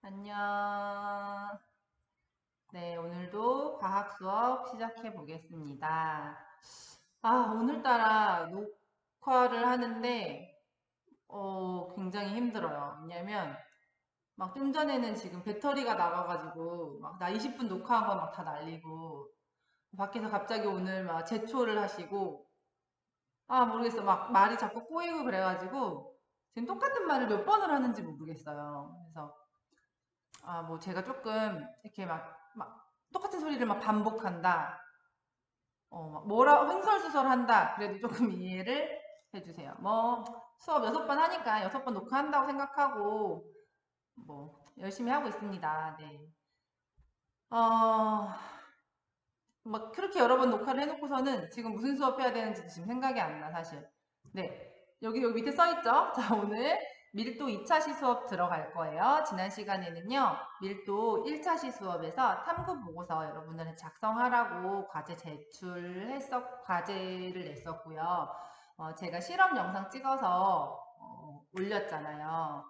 안녕. 네, 오늘도 과학 수업 시작해 보겠습니다. 오늘따라 녹화를 하는데, 굉장히 힘들어요. 왜냐면, 막 좀 전에는 지금 배터리가 나가가지고, 막 나 20분 녹화한 거 막 다 날리고, 밖에서 갑자기 오늘 막 제초를 하시고, 모르겠어. 막 말이 자꾸 꼬이고 그래가지고, 지금 똑같은 말을 몇 번을 하는지 모르겠어요. 그래서, 뭐 제가 조금 이렇게 막 똑같은 소리를 막 반복한다. 막 뭐라 횡설수설한다. 그래도 조금 이해를 해주세요. 뭐 수업 6번 하니까 6번 녹화한다고 생각하고 뭐 열심히 하고 있습니다. 네. 어, 막 그렇게 여러 번 녹화를 해놓고서는 지금 무슨 수업 해야 되는지 지금 생각이 안 나, 사실. 네. 여기 밑에 써 있죠? 자, 오늘 밀도 2차시 수업 들어갈 거예요. 지난 시간에는요, 밀도 1차시 수업에서 탐구 보고서 여러분들은 작성하라고 과제를 냈었고요. 제가 실험 영상 찍어서 올렸잖아요.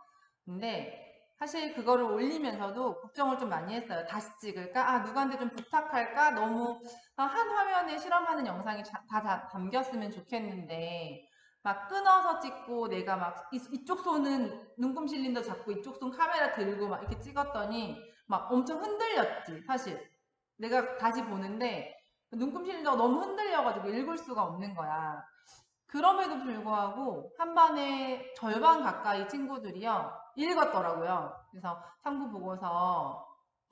근데 사실 그거를 올리면서도 걱정을 좀 많이 했어요. 다시 찍을까? 누구한테 좀 부탁할까? 너무 한 화면에 실험하는 영상이 다 담겼으면 좋겠는데 막 끊어서 찍고 내가 막 이쪽 손은 눈금 실린더 잡고 이쪽 손 카메라 들고 막 이렇게 찍었더니 막 엄청 흔들렸지, 사실. 내가 다시 보는데 눈금 실린더가 너무 흔들려가지고 읽을 수가 없는 거야. 그럼에도 불구하고 한 반에 절반 가까이 친구들이요 읽었더라고요. 그래서 탐구 보고서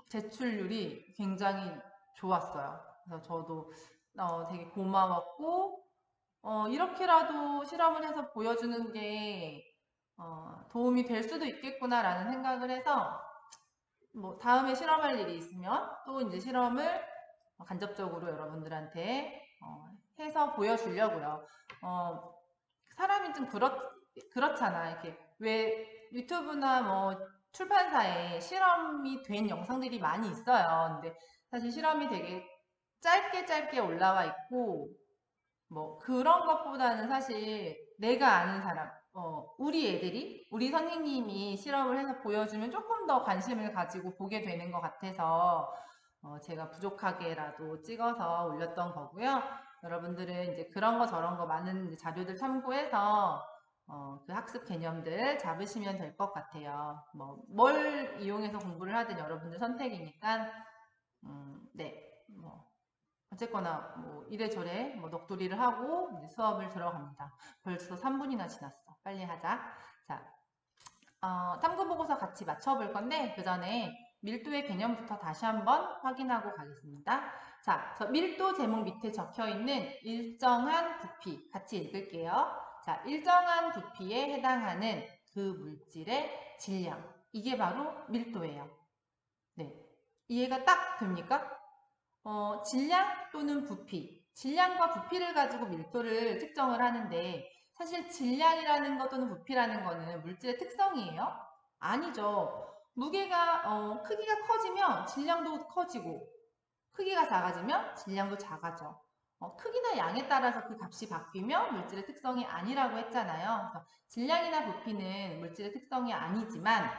제출률이 굉장히 좋았어요. 그래서 저도 되게 고마웠고 이렇게라도 실험을 해서 보여주는 게 도움이 될 수도 있겠구나라는 생각을 해서 뭐 다음에 실험할 일이 있으면 또 이제 실험을 간접적으로 여러분들한테 해서 보여주려고요. 어, 사람이 좀 그렇잖아. 이렇게 왜 유튜브나 뭐 출판사에 실험이 된 영상들이 많이 있어요. 근데 사실 실험이 되게 짧게 짧게 올라와 있고 뭐 그런 것보다는 사실 내가 아는 사람, 우리 선생님이 실험을 해서 보여주면 조금 더 관심을 가지고 보게 되는 것 같아서 제가 부족하게라도 찍어서 올렸던 거고요. 여러분들은 이제 그런 거 저런 거 많은 이제 자료들 참고해서 그 학습 개념들 잡으시면 될 것 같아요. 뭐 뭘 이용해서 공부를 하든 여러분들 선택이니까 네. 뭐 어쨌거나 뭐 이래저래 뭐 넋두리를 하고 이제 수업을 들어갑니다. 벌써 3분이나 지났어. 빨리 하자. 자, 탐구 보고서 같이 맞춰볼 건데 그 전에 밀도의 개념부터 다시 한번 확인하고 가겠습니다. 자, 저 밀도 제목 밑에 적혀 있는 일정한 부피 같이 읽을게요. 자, 일정한 부피에 해당하는 그 물질의 질량. 이게 바로 밀도예요. 네. 이해가 딱 됩니까? 질량 또는 부피. 질량과 부피를 가지고 밀도를 측정을 하는데 사실 질량이라는 것 또는 부피라는 거는 물질의 특성이에요? 아니죠. 크기가 커지면 질량도 커지고 크기가 작아지면 질량도 작아져. 크기나 양에 따라서 그 값이 바뀌면 물질의 특성이 아니라고 했잖아요. 그래서 질량이나 부피는 물질의 특성이 아니지만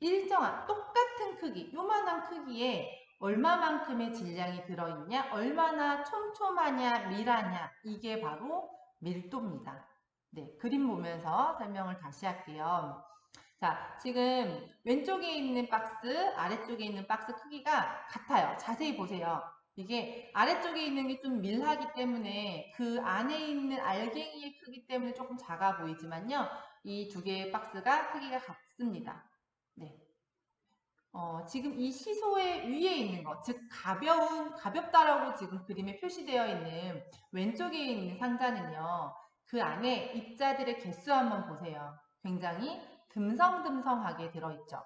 일정한 똑같은 크기, 요만한 크기에 얼마만큼의 질량이 들어있냐, 얼마나 촘촘하냐, 밀하냐, 이게 바로 밀도입니다. 네, 그림 보면서 설명을 다시 할게요. 자, 지금 왼쪽에 있는 박스, 아래쪽에 있는 박스 크기가 같아요. 자세히 보세요. 이게 아래쪽에 있는 게 좀 밀하기 때문에 그 안에 있는 알갱이의 크기 때문에 조금 작아 보이지만요. 이 두 개의 박스가 크기가 같습니다. 네. 지금 이 시소의 위에 있는 것, 즉 가볍다라고 지금 그림에 표시되어 있는 왼쪽에 있는 상자는요. 그 안에 입자들의 개수 한번 보세요. 굉장히 듬성듬성하게 들어있죠.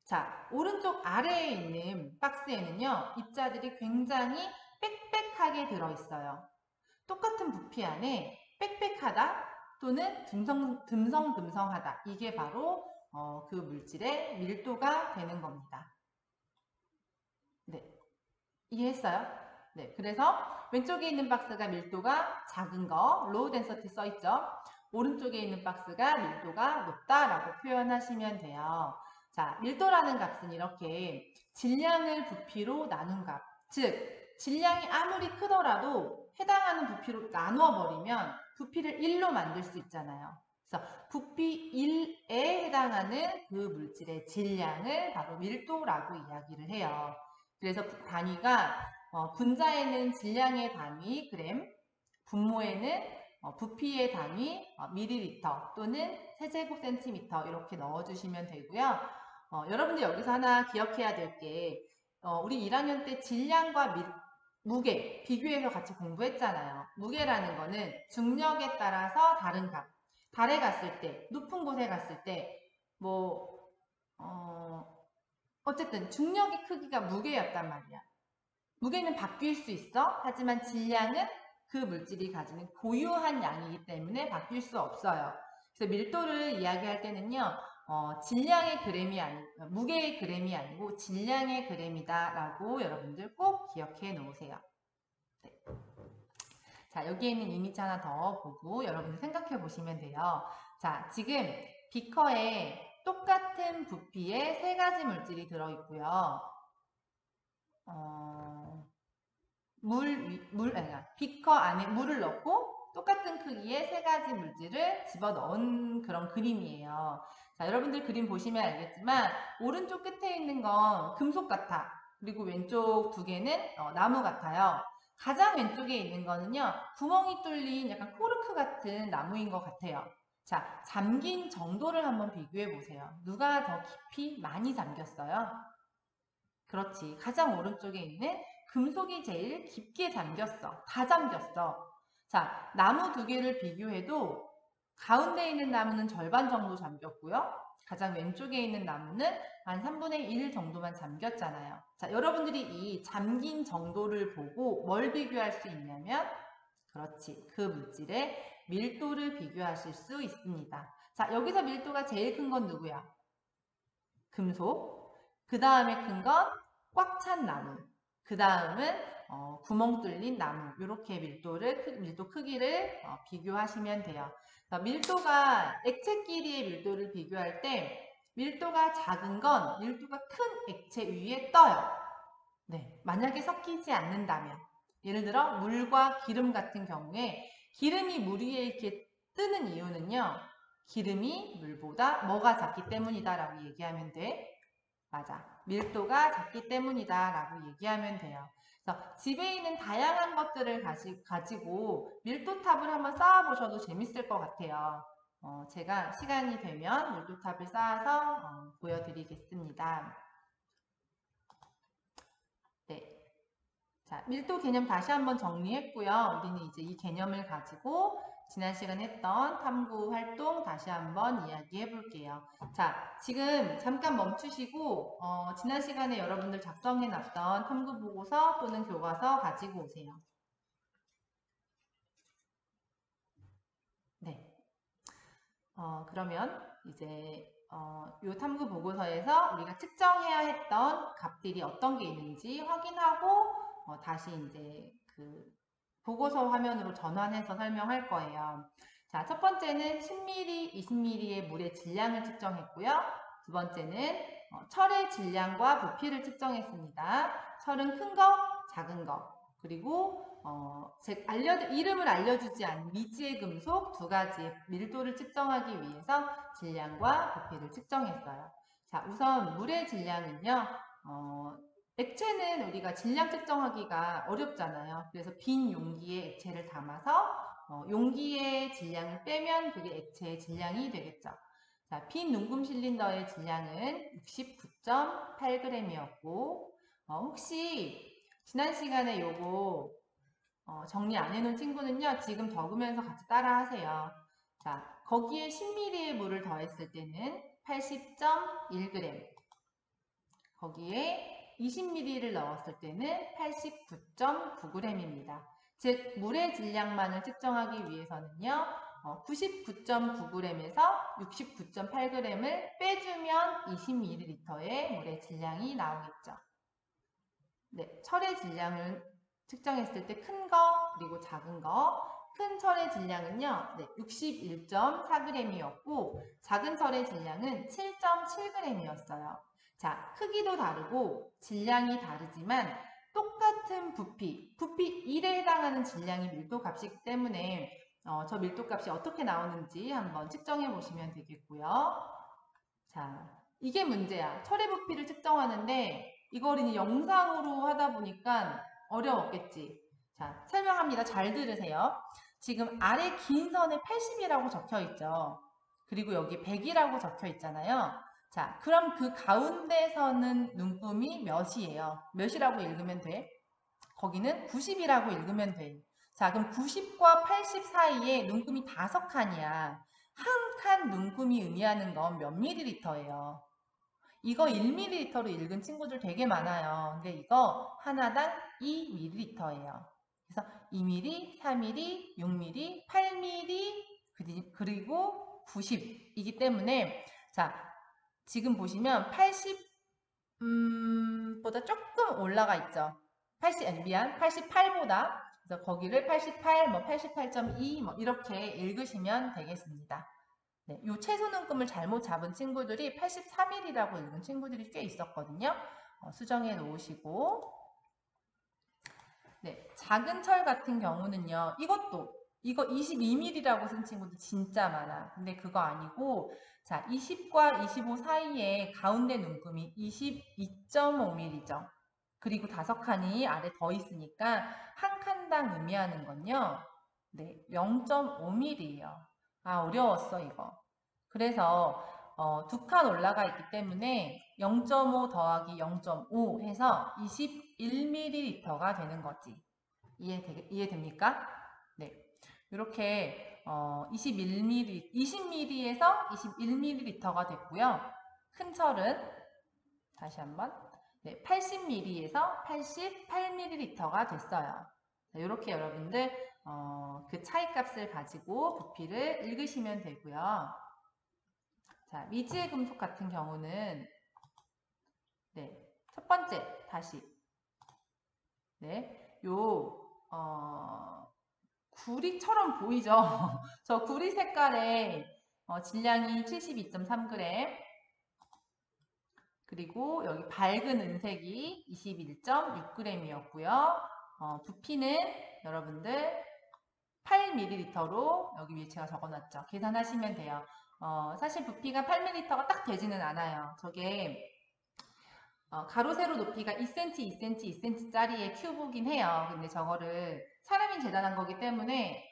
자, 오른쪽 아래에 있는 박스에는요. 입자들이 굉장히 빽빽하게 들어있어요. 똑같은 부피 안에 빽빽하다 또는 듬성듬성하다. 이게 바로 그 물질의 밀도가 되는 겁니다. 네, 이해했어요? 네, 그래서 왼쪽에 있는 박스가 밀도가 작은 거, low density 써있죠? 오른쪽에 있는 박스가 밀도가 높다라고 표현하시면 돼요. 자, 밀도라는 값은 이렇게 질량을 부피로 나눈 값. 즉, 질량이 아무리 크더라도 해당하는 부피로 나누어 버리면 부피를 1로 만들 수 있잖아요. 그래서 부피 1에 해당하는 그 물질의 질량을 바로 밀도라고 이야기를 해요. 그래서 단위가 분자에는 질량의 단위 그램, 분모에는 부피의 단위 밀리리터 또는 세제곱센티미터 이렇게 넣어주시면 되고요. 여러분들 여기서 하나 기억해야 될 게 우리 1학년 때 질량과 무게 비교해서 같이 공부했잖아요. 무게라는 거는 중력에 따라서 다른 값. 달에 갔을 때, 높은 곳에 갔을 때, 어쨌든 중력의 크기가 무게였단 말이야. 무게는 바뀔 수 있어. 하지만 질량은 그 물질이 가지는 고유한 양이기 때문에 바뀔 수 없어요. 그래서 밀도를 이야기할 때는요. 질량의 그램이 아니고 무게의 그램이 아니고 질량의 그램이다 라고 여러분들 꼭 기억해 놓으세요. 네. 자, 여기에 있는 이미지 하나 더 보고 여러분들 생각해 보시면 돼요. 자, 지금 비커에 똑같은 부피의 세 가지 물질이 들어있고요. 비커 안에 물을 넣고 똑같은 크기의 세 가지 물질을 집어넣은 그런 그림이에요. 자, 여러분들 그림 보시면 알겠지만 오른쪽 끝에 있는 건 금속 같아. 그리고 왼쪽 두 개는 나무 같아요. 가장 왼쪽에 있는 거는요. 구멍이 뚫린 약간 코르크 같은 나무인 것 같아요. 자, 잠긴 정도를 한번 비교해 보세요. 누가 더 깊이 많이 잠겼어요? 그렇지. 가장 오른쪽에 있는 금속이 제일 깊게 잠겼어. 다 잠겼어. 자, 나무 두 개를 비교해도 가운데 있는 나무는 절반 정도 잠겼고요. 가장 왼쪽에 있는 나무는 한 3분의 1 정도만 잠겼잖아요. 자, 여러분들이 이 잠긴 정도를 보고 뭘 비교할 수 있냐면 그렇지. 그 물질의 밀도를 비교하실 수 있습니다. 자, 여기서 밀도가 제일 큰 건 누구야? 금속. 그 다음에 큰 건 꽉 찬 나무. 그 다음은 구멍 뚫린 나무. 이렇게 밀도 크기를 비교하시면 돼요. 밀도가 액체끼리의 밀도를 비교할 때 밀도가 작은 건 밀도가 큰 액체 위에 떠요. 네, 만약에 섞이지 않는다면 예를 들어 물과 기름 같은 경우에 기름이 물 위에 이렇게 뜨는 이유는요. 기름이 물보다 뭐가 작기 때문이다 라고 얘기하면 돼. 맞아. 밀도가 작기 때문이다 라고 얘기하면 돼요. 그래서 집에 있는 다양한 것들을 가지고 밀도탑을 한번 쌓아보셔도 재밌을 것 같아요. 제가 시간이 되면 밀도탑을 쌓아서 보여드리겠습니다. 네. 자, 밀도 개념 다시 한번 정리했고요. 우리는 이제 이 개념을 가지고 지난 시간에 했던 탐구 활동 다시 한번 이야기해 볼게요. 자, 지금 잠깐 멈추시고 지난 시간에 여러분들 작성해 놨던 탐구 보고서 또는 교과서 가지고 오세요. 네. 그러면 이제 이 탐구 보고서에서 우리가 측정해야 했던 값들이 어떤 게 있는지 확인하고 다시 이제 그 보고서 화면으로 전환해서 설명할 거예요. 자, 첫 번째는 10ml, 20ml의 물의 질량을 측정했고요. 두 번째는 철의 질량과 부피를 측정했습니다. 철은 큰 거, 작은 거, 그리고 이름을 알려주지 않은 미지의 금속 두 가지의 밀도를 측정하기 위해서 질량과 부피를 측정했어요. 자, 우선 물의 질량은요. 액체는 우리가 질량 측정하기가 어렵잖아요. 그래서 빈 용기에 액체를 담아서 용기의 질량을 빼면 그게 액체의 질량이 되겠죠. 자, 빈 눈금 실린더의 질량은 69.8g이었고 혹시 지난 시간에 요거 정리 안 해놓은 친구는요. 지금 적으면서 같이 따라 하세요. 자, 거기에 10ml의 물을 더했을 때는 80.1g 거기에 20ml를 넣었을 때는 89.9g입니다. 즉 물의 질량만을 측정하기 위해서는요. 99.9g에서 69.8g을 빼주면 20ml의 물의 질량이 나오겠죠. 네, 철의 질량을 측정했을 때 큰 거 그리고 작은 거 큰 철의 질량은요, 61.4g이었고, 작은 철의 질량은 7.7g이었어요. 자, 크기도 다르고, 질량이 다르지만, 똑같은 부피 1에 해당하는 질량이 밀도값이기 때문에, 저 밀도값이 어떻게 나오는지 한번 측정해 보시면 되겠고요. 자, 이게 문제야. 철의 부피를 측정하는데, 이걸 이제 영상으로 하다 보니까 어려웠겠지. 자, 설명합니다. 잘 들으세요. 지금 아래 긴 선에 80이라고 적혀 있죠. 그리고 여기 100이라고 적혀 있잖아요. 자, 그럼 그 가운데 선은 눈금이 몇이에요? 몇이라고 읽으면 돼? 거기는 90이라고 읽으면 돼. 자, 그럼 90과 80 사이에 눈금이 5칸이야. 한 칸 눈금이 의미하는 건 몇 밀리리터예요? 이거 1ml로 읽은 친구들 되게 많아요. 근데 이거 하나당 2ml예요. 그래서 2ml, 4ml, 6ml, 8ml, 그리고 90이기 때문에 자, 지금 보시면 80 보다 조금 올라가 있죠. 88보다. 그래서 거기를 88, 88.2 이렇게 읽으시면 되겠습니다. 네, 요 채소 눈금을 잘못 잡은 친구들이 83mm라고 읽은 친구들이 꽤 있었거든요. 수정해 놓으시고. 네, 작은 철 같은 경우는요. 이거 22mm라고 쓴 친구도 진짜 많아. 근데 그거 아니고 자, 20과 25 사이에 가운데 눈금이 22.5mm죠. 그리고 5칸이 아래 더 있으니까 한 칸당 의미하는 건요. 네, 0.5mm예요. 아, 어려웠어, 이거. 그래서 2칸 올라가 있기 때문에 0.5 더하기 0.5 해서 21ml가 되는 거지. 이해됩니까? 네. 이렇게 20ml에서 21ml가 됐고요. 큰 철은 다시 한번 80ml에서 88ml가 됐어요. 이렇게 여러분들 그 차이 값을 가지고 부피를 읽으시면 되고요. 자, 미지의 금속 같은 경우는 첫 번째 다시 구리처럼 보이죠? 저 구리 색깔의 질량이 72.3g 그리고 여기 밝은 은색이 21.6g이었고요. 부피는 여러분들 8ml로 여기 위에 제가 적어놨죠. 계산하시면 돼요. 사실 부피가 8ml가 딱 되지는 않아요. 저게 가로 세로 높이가 2cm, 2cm, 2cm짜리의 큐브긴 해요. 근데 저거를 사람이 재단한 거기 때문에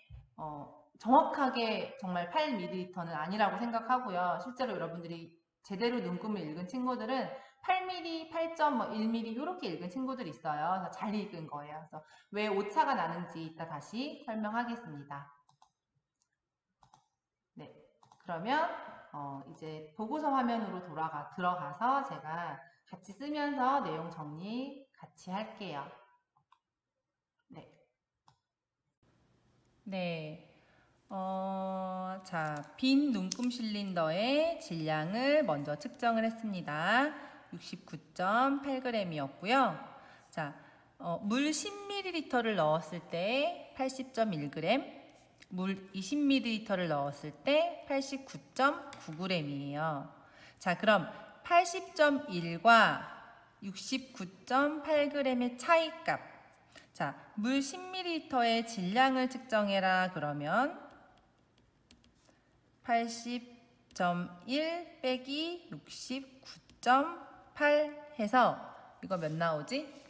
정확하게 정말 8ml는 아니라고 생각하고요. 실제로 여러분들이 제대로 눈금을 읽은 친구들은 8mm, 8.1mm 이렇게 읽은 친구들이 있어요. 그래서 잘 읽은 거예요. 그래서 왜 오차가 나는지 이따 다시 설명하겠습니다. 네, 그러면 이제 보고서 화면으로 들어가서 제가 같이 쓰면서 내용 정리 같이 할게요. 네. 자, 빈 눈금 실린더의 질량을 먼저 측정을 했습니다. 69.8g이었고요. 자, 물 10ml를 넣었을 때 80.1g, 물 20ml를 넣었을 때 89.9g이에요. 자, 그럼 80.1과 69.8g의 차이값. 자, 물 10ml의 질량을 측정해라 그러면 80.1 빼기 69.8 해서 이거 몇 나오지?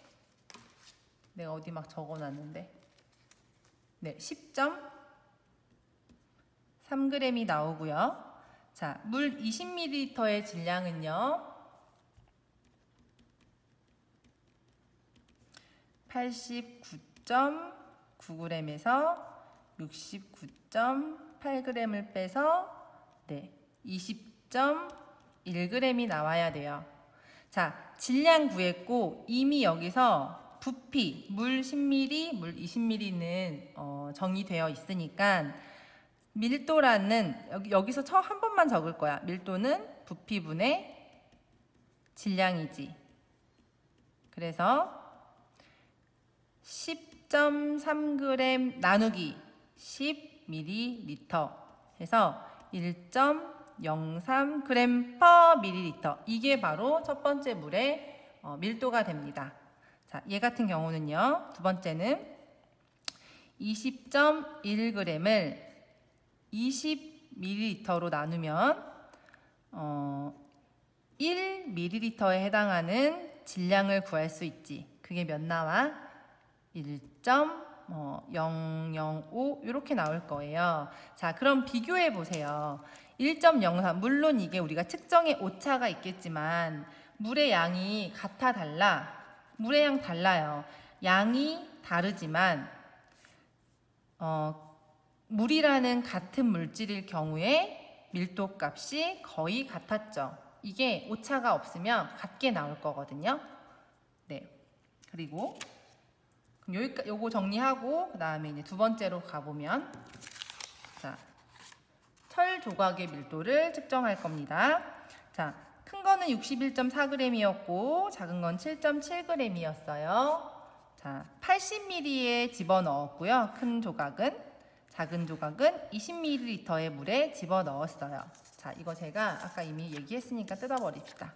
내가 어디 막 적어놨는데 네, 10.3g이 나오고요. 자, 물 20ml의 질량은요 89.9g에서 69.8g을 빼서 20.1g이 나와야 돼요. 자, 질량 구했고 이미 여기서 부피, 물 10ml, 물 20ml는 정의되어 있으니까 밀도라는 여기서 한 번만 적을 거야. 밀도는 부피분의 질량이지. 그래서 10.3g 나누기 10ml 해서 1.03g/ml. 이게 바로 첫 번째 물의 밀도가 됩니다. 자, 얘 같은 경우는요. 두 번째는 20.1g을 20ml로 나누면 1ml에 해당하는 질량을 구할 수 있지. 그게 몇 나와? 1.005 이렇게 나올 거예요. 자, 그럼 비교해 보세요. 1.03 물론 이게 우리가 측정에 오차가 있겠지만 물의 양이 같아 달라? 물의 양 달라요. 양이 다르지만 물이라는 같은 물질일 경우에 밀도 값이 거의 같았죠. 이게 오차가 없으면 같게 나올 거거든요. 네. 그리고 요거 정리하고 그 다음에 이제 두 번째로 가보면, 자, 철 조각의 밀도를 측정할 겁니다. 자, 큰 거는 61.4g이었고 작은 건 7.7g이었어요. 자, 80ml에 집어넣었고요. 큰 조각은, 작은 조각은 20ml의 물에 집어넣었어요. 자, 이거 제가 아까 이미 얘기했으니까 뜯어버립시다.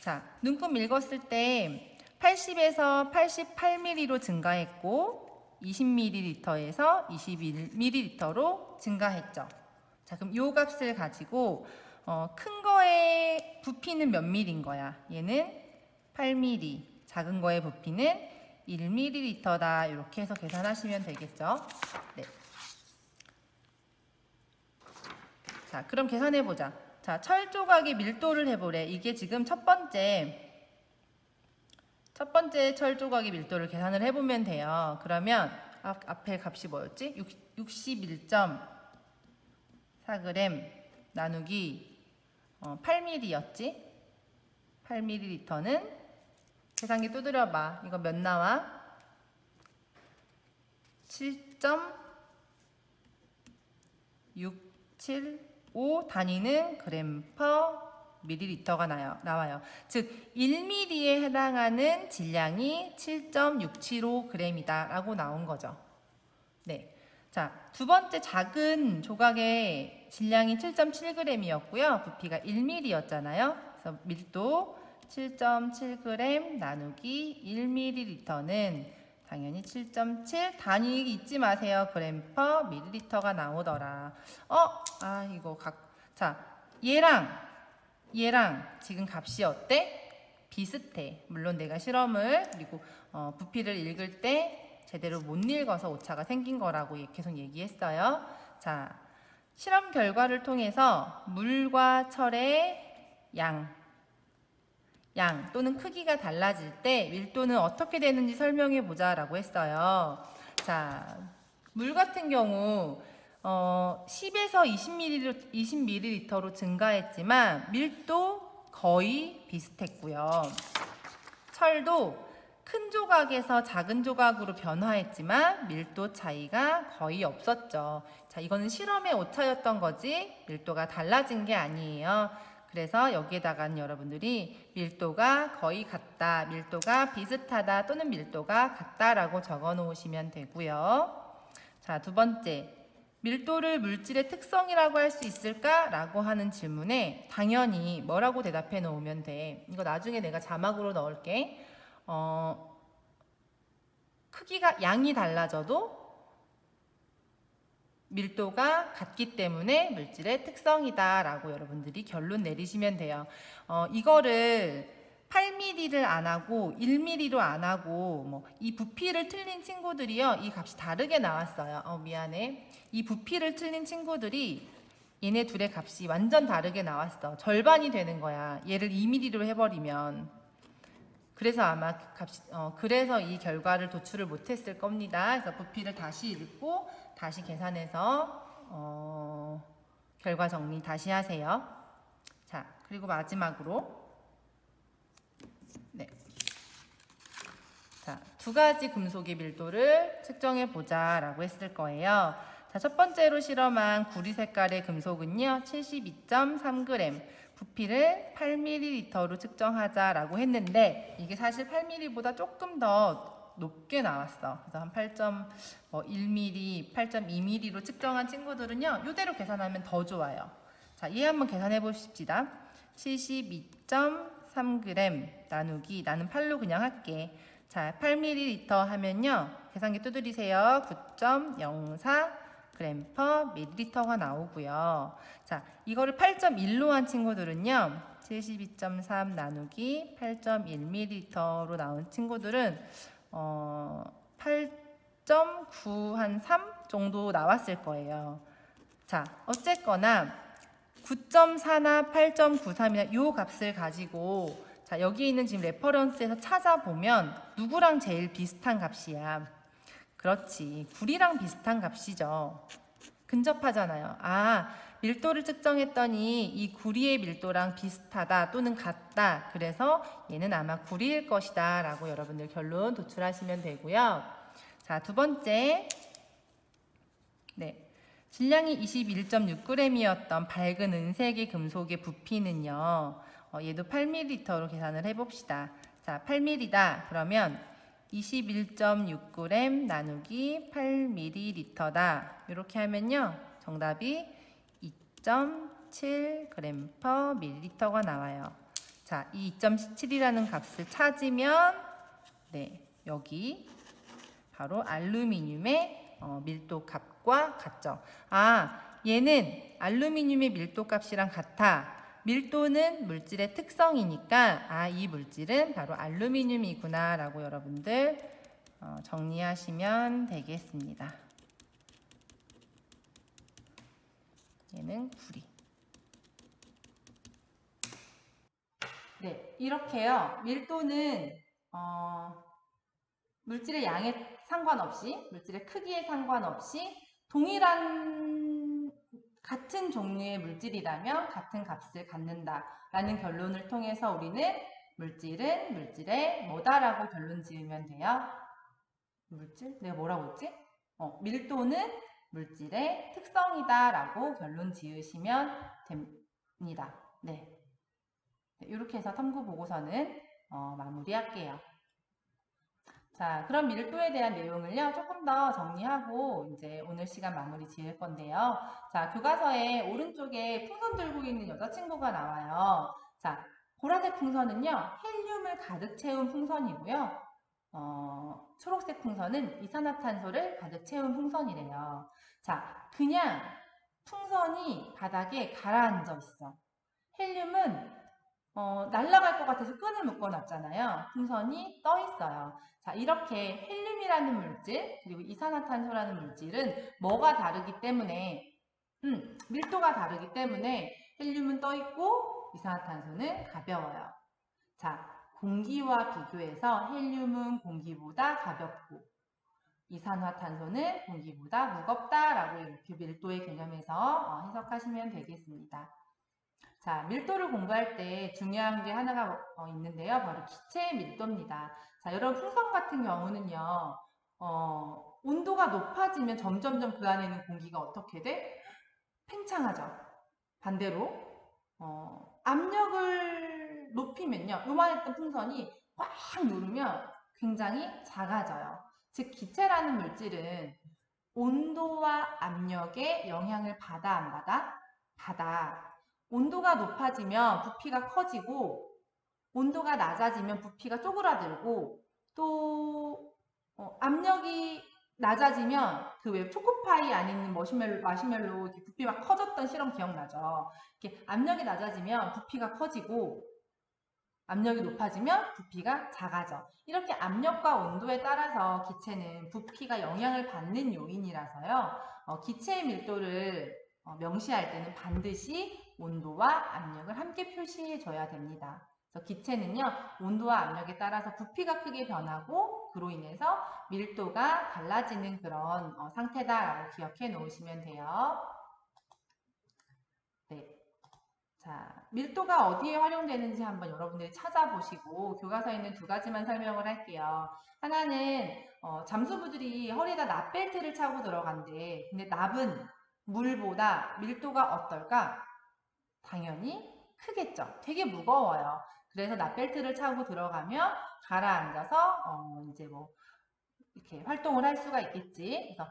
자, 눈금 읽었을 때 80에서 88ml로 증가했고 20ml에서 21ml로 증가했죠. 자, 그럼 이 값을 가지고 큰 거의 부피는 몇 ml인 거야? 얘는 8ml, 작은 거의 부피는 1ml다. 이렇게 해서 계산하시면 되겠죠. 네. 자, 그럼 계산해 보자. 자, 철 조각의 밀도를 해보래. 이게 지금 첫 번째 철 조각의 밀도를 계산을 해보면 돼요. 그러면 앞에 값이 뭐였지? 61.4g 나누기 8ml였지? 8ml는 계산기 두드려봐. 이거 몇 나와? 7.675 단위는 g/ml가 나와요. 즉 1ml에 해당하는 질량이 7.675g이다 라고 나온 거죠. 네. 자, 두 번째 작은 조각의 질량이 7.7g이었고요. 부피가 1ml였잖아요. 그래서 밀도 7.7g 나누기 1ml는 당연히 7.7 단위 잊지 마세요. g/ml가 나오더라. 이거 자, 얘랑 지금 값이 어때? 비슷해. 물론 내가 실험을 그리고 부피를 읽을 때 제대로 못 읽어서 오차가 생긴 거라고 계속 얘기했어요. 자, 실험 결과를 통해서 물과 철의 양 또는 크기가 달라질 때 밀도는 어떻게 되는지 설명해 보자 라고 했어요. 자, 물 같은 경우 10에서 20ml로 증가했지만 밀도 거의 비슷했고요. 철도 큰 조각에서 작은 조각으로 변화했지만 밀도 차이가 거의 없었죠. 자, 이거는 실험의 오차였던 거지 밀도가 달라진 게 아니에요. 그래서 여기에다가는 여러분들이 밀도가 거의 같다, 밀도가 비슷하다 또는 밀도가 같다라고 적어 놓으시면 되고요. 자, 두 번째, 밀도를 물질의 특성이라고 할 수 있을까? 라고 하는 질문에 당연히 뭐라고 대답해 놓으면 돼. 이거 나중에 내가 자막으로 넣을게. 크기가 양이 달라져도 밀도가 같기 때문에 물질의 특성이다 라고 여러분들이 결론 내리시면 돼요. 이거를 8mm를 안 하고 1mm로 안 하고 이 부피를 틀린 친구들이요, 이 값이 다르게 나왔어요. 미안해. 이 부피를 틀린 친구들이 얘네 둘의 값이 완전 다르게 나왔어. 절반이 되는 거야. 얘를 2mm로 해버리면. 그래서 아마 값이 그래서 이 결과를 도출을 못했을 겁니다. 그래서 부피를 다시 읽고 다시 계산해서 결과 정리 다시 하세요. 자, 그리고 마지막으로 자, 두 가지 금속의 밀도를 측정해 보자 라고 했을 거예요. 자, 첫 번째로 실험한 구리 색깔의 금속은요 72.3g, 부피를 8ml로 측정하자 라고 했는데 이게 사실 8ml보다 조금 더 높게 나왔어. 그래서 한 8.1mm, 8.2mm로 측정한 친구들은요, 이대로 계산하면 더 좋아요. 자, 얘 한번 계산해 보십시다. 72.3g 나누기, 나는 8로 그냥 할게. 자, 8ml 하면요, 계산기 두드리세요. 9.04g/ml가 나오고요. 자, 이거를 8.1로 한 친구들은요, 72.3 나누기 8.1ml로 나온 친구들은 8.913 정도 나왔을 거예요. 자, 어쨌거나 9.4나 8.93이나 이 값을 가지고, 자, 여기 있는 지금 레퍼런스에서 찾아보면 누구랑 제일 비슷한 값이야? 그렇지, 구리랑 비슷한 값이죠. 근접하잖아요. 아, 밀도를 측정했더니 이 구리의 밀도랑 비슷하다 또는 같다. 그래서 얘는 아마 구리일 것이다 라고 여러분들 결론 도출하시면 되고요. 자, 두 번째, 네, 질량이 21.6g이었던 밝은 은색의 금속의 부피는요, 얘도 8ml로 계산을 해봅시다. 자, 8mm다. 그러면 21.6g 나누기 8ml다. 이렇게 하면요, 정답이 2.7g/ml가 나와요. 자, 이 2.7이라는 값을 찾으면, 네, 여기 바로 알루미늄의 밀도 값과 같죠. 아, 얘는 알루미늄의 밀도 값이랑 같아. 밀도는 물질의 특성이니까, 아, 이 물질은 바로 알루미늄이구나 라고 여러분들 정리하시면 되겠습니다. 얘는 구리. 네, 이렇게요. 밀도는 물질의 양에 상관없이, 물질의 크기에 상관없이 동일한 같은 종류의 물질이라면 같은 값을 갖는다라는 결론을 통해서 우리는 물질은 물질의 뭐다라고 결론 지으면 돼요. 물질? 내가 뭐라고 했지? 밀도는 물질의 특성이다라고 결론 지으시면 됩니다. 네. 이렇게 해서 탐구 보고서는 마무리할게요. 자, 그럼 밀도에 대한 내용을요, 조금 더 정리하고 이제 오늘 시간 마무리 지을 건데요. 자, 교과서에 오른쪽에 풍선 들고 있는 여자친구가 나와요. 자, 보라색 풍선은요, 헬륨을 가득 채운 풍선이고요. 초록색 풍선은 이산화탄소를 가득 채운 풍선이래요. 자, 그냥 풍선이 바닥에 가라앉아 있어. 헬륨은 날아갈 것 같아서 끈을 묶어놨잖아요. 풍선이 떠 있어요. 자, 이렇게 헬륨이라는 물질, 그리고 이산화탄소라는 물질은 뭐가 다르기 때문에, 밀도가 다르기 때문에 헬륨은 떠 있고 이산화탄소는 가벼워요. 자, 공기와 비교해서 헬륨은 공기보다 가볍고 이산화탄소는 공기보다 무겁다라고 이렇게 밀도의 개념에서 해석하시면 되겠습니다. 자, 밀도를 공부할 때 중요한 게 하나가 있는데요. 바로 기체의 밀도입니다. 자, 여러분 풍선 같은 경우는요. 온도가 높아지면 점점점 그 안에 있는 공기가 어떻게 돼? 팽창하죠. 반대로 압력을 높이면요. 요만했던 풍선이 꽉 누르면 굉장히 작아져요. 즉 기체라는 물질은 온도와 압력에 영향을 받아 안 받아? 받아. 온도가 높아지면 부피가 커지고 온도가 낮아지면 부피가 쪼그라들고 또 압력이 낮아지면 그 왜 초코파이 안에 있는 마시멜로 이렇게 부피 막 커졌던 실험 기억나죠? 이렇게 압력이 낮아지면 부피가 커지고 압력이 높아지면 부피가 작아져. 이렇게 압력과 온도에 따라서 기체는 부피가 영향을 받는 요인이라서요. 기체의 밀도를 명시할 때는 반드시 온도와 압력을 함께 표시해 줘야 됩니다. 그래서 기체는요, 온도와 압력에 따라서 부피가 크게 변하고 그로 인해서 밀도가 달라지는 그런 상태다라고 기억해 놓으시면 돼요. 네. 자, 밀도가 어디에 활용되는지 한번 여러분들이 찾아보시고 교과서에 있는 두 가지만 설명을 할게요. 하나는 잠수부들이 허리에다 납벨트를 차고 들어간대. 근데 납은 물보다 밀도가 어떨까? 당연히 크겠죠. 되게 무거워요. 그래서 납벨트를 차고 들어가면 가라앉아서 이제 뭐 이렇게 활동을 할 수가 있겠지. 그래서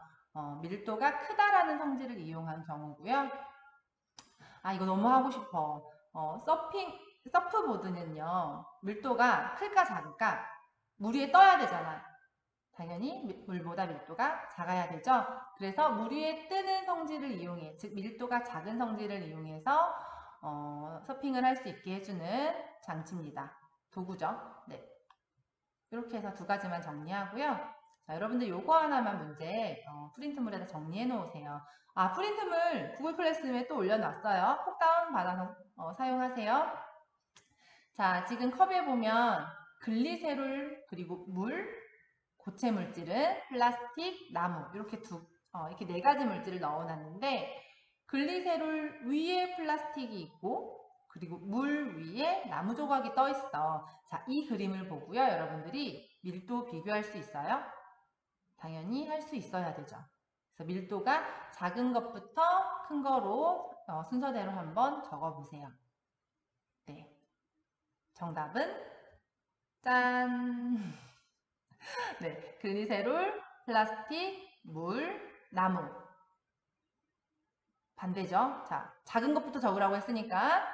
밀도가 크다라는 성질을 이용한 경우고요. 아, 이거 너무 하고 싶어. 서프보드는요, 밀도가 클까 작을까? 물 위에 떠야 되잖아. 당연히 물보다 밀도가 작아야 되죠. 그래서 물 위에 뜨는 성질을 이용해, 즉 밀도가 작은 성질을 이용해서 서핑을 할 수 있게 해주는 장치입니다. 도구죠. 네. 이렇게 해서 두 가지만 정리하고요. 자, 여러분들 요거 하나만 문제 프린트물에다 정리해 놓으세요. 아, 프린트물 구글 클래스룸에 또 올려놨어요. 콕 다운 받아서 사용하세요. 자, 지금 컵에 보면 글리세롤 그리고 물, 고체 물질은 플라스틱, 나무 이렇게 네 가지 물질을 넣어놨는데 글리세롤 위에 플라스틱이 있고 그리고 물 위에 나무 조각이 떠 있어. 자, 이 그림을 보고요. 여러분들이 밀도 비교할 수 있어요? 당연히 할 수 있어야 되죠. 그래서 밀도가 작은 것부터 큰 거로 순서대로 한번 적어보세요. 네. 정답은 짠! 네, 글리세롤, 플라스틱, 물, 나무. 반대죠. 자, 작은 것부터 적으라고 했으니까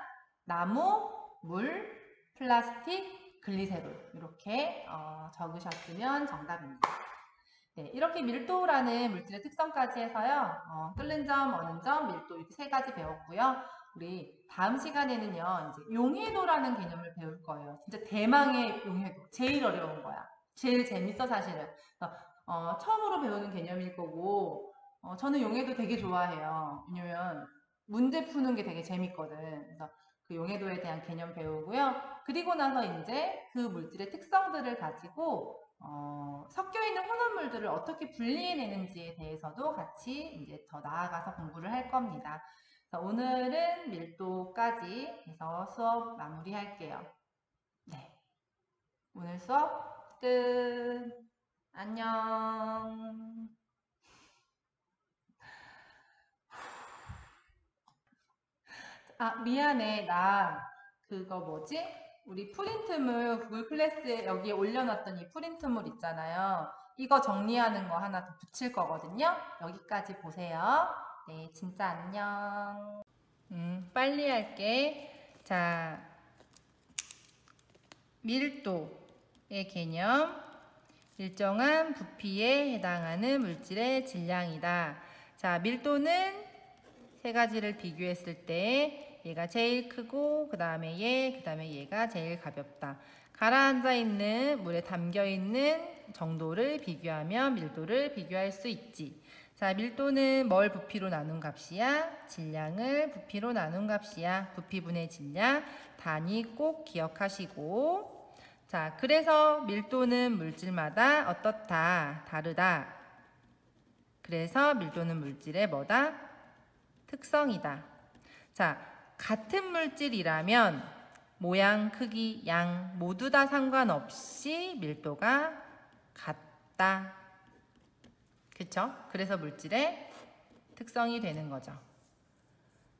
나무, 물, 플라스틱, 글리세롤 이렇게 적으셨으면 정답입니다. 네, 이렇게 밀도라는 물질의 특성까지 해서요. 끓는 점, 어는 점, 밀도 이렇게 세 가지 배웠고요. 우리 다음 시간에는요. 이제 용해도라는 개념을 배울 거예요. 진짜 대망의 용해도. 제일 어려운 거야. 제일 재밌어 사실은. 처음으로 배우는 개념일 거고 저는 용해도 되게 좋아해요. 왜냐면 문제 푸는 게 되게 재밌거든. 그래서 그 용해도에 대한 개념 배우고요. 그리고 나서 이제 그 물질의 특성들을 가지고 섞여 있는 혼합물들을 어떻게 분리해내는지에 대해서도 같이 이제 더 나아가서 공부를 할 겁니다. 그래서 오늘은 밀도까지 해서 수업 마무리할게요. 네. 오늘 수업 끝. 안녕. 아, 미안해. 나 그거 뭐지? 우리 프린트물 구글 클래스에 여기에 올려놨던 이 프린트물 있잖아요. 이거 정리하는 거 하나 더 붙일 거거든요. 여기까지 보세요. 네, 진짜 안녕. 빨리 할게. 자, 밀도의 개념. 일정한 부피에 해당하는 물질의 질량이다. 자, 밀도는 세 가지를 비교했을 때 얘가 제일 크고 그 다음에 얘가 제일 가볍다. 가라앉아 있는 물에 담겨 있는 정도를 비교하면 밀도를 비교할 수 있지. 자, 밀도는 뭘 부피로 나눈 값이야? 질량을 부피로 나눈 값이야. 부피분의 질량 단위 꼭 기억하시고. 자, 그래서 밀도는 물질마다 어떻다? 다르다. 그래서 밀도는 물질의 뭐다? 특성이다. 자, 같은 물질이라면 모양, 크기, 양 모두 다 상관없이 밀도가 같다. 그쵸? 그래서 물질의 특성이 되는 거죠.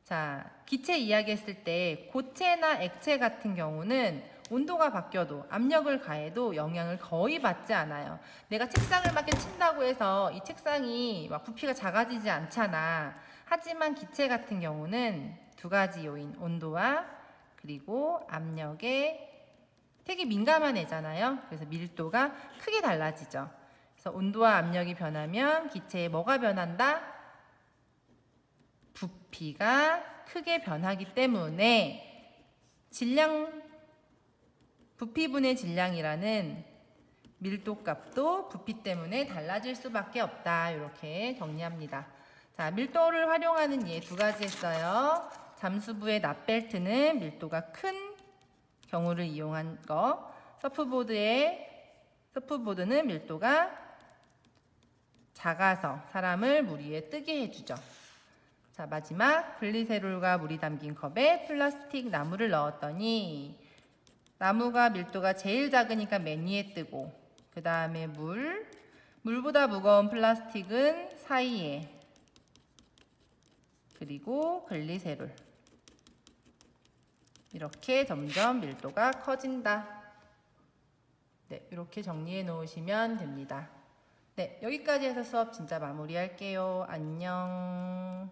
자, 기체 이야기했을 때 고체나 액체 같은 경우는 온도가 바뀌어도 압력을 가해도 영향을 거의 받지 않아요. 내가 책상을 막 이렇게 친다고 해서 이 책상이 막 부피가 작아지지 않잖아. 하지만 기체 같은 경우는 두 가지 요인, 온도와 그리고 압력에 되게 민감한 애잖아요. 그래서 밀도가 크게 달라지죠. 그래서 온도와 압력이 변하면 기체에 뭐가 변한다? 부피가 크게 변하기 때문에 부피분의 질량이라는 밀도값도 부피 때문에 달라질 수밖에 없다. 이렇게 정리합니다. 자, 밀도를 활용하는 예 두 가지 했어요. 잠수부의 납벨트는 밀도가 큰 경우를 이용한 거. 서프보드는 밀도가 작아서 사람을 물 위에 뜨게 해주죠. 자, 마지막 글리세롤과 물이 담긴 컵에 플라스틱 나무를 넣었더니 나무가 밀도가 제일 작으니까 맨 위에 뜨고 그 다음에 물보다 무거운 플라스틱은 사이에 그리고 글리세롤 이렇게 점점 밀도가 커진다. 네, 이렇게 정리해 놓으시면 됩니다. 네, 여기까지 해서 수업 진짜 마무리할게요. 안녕.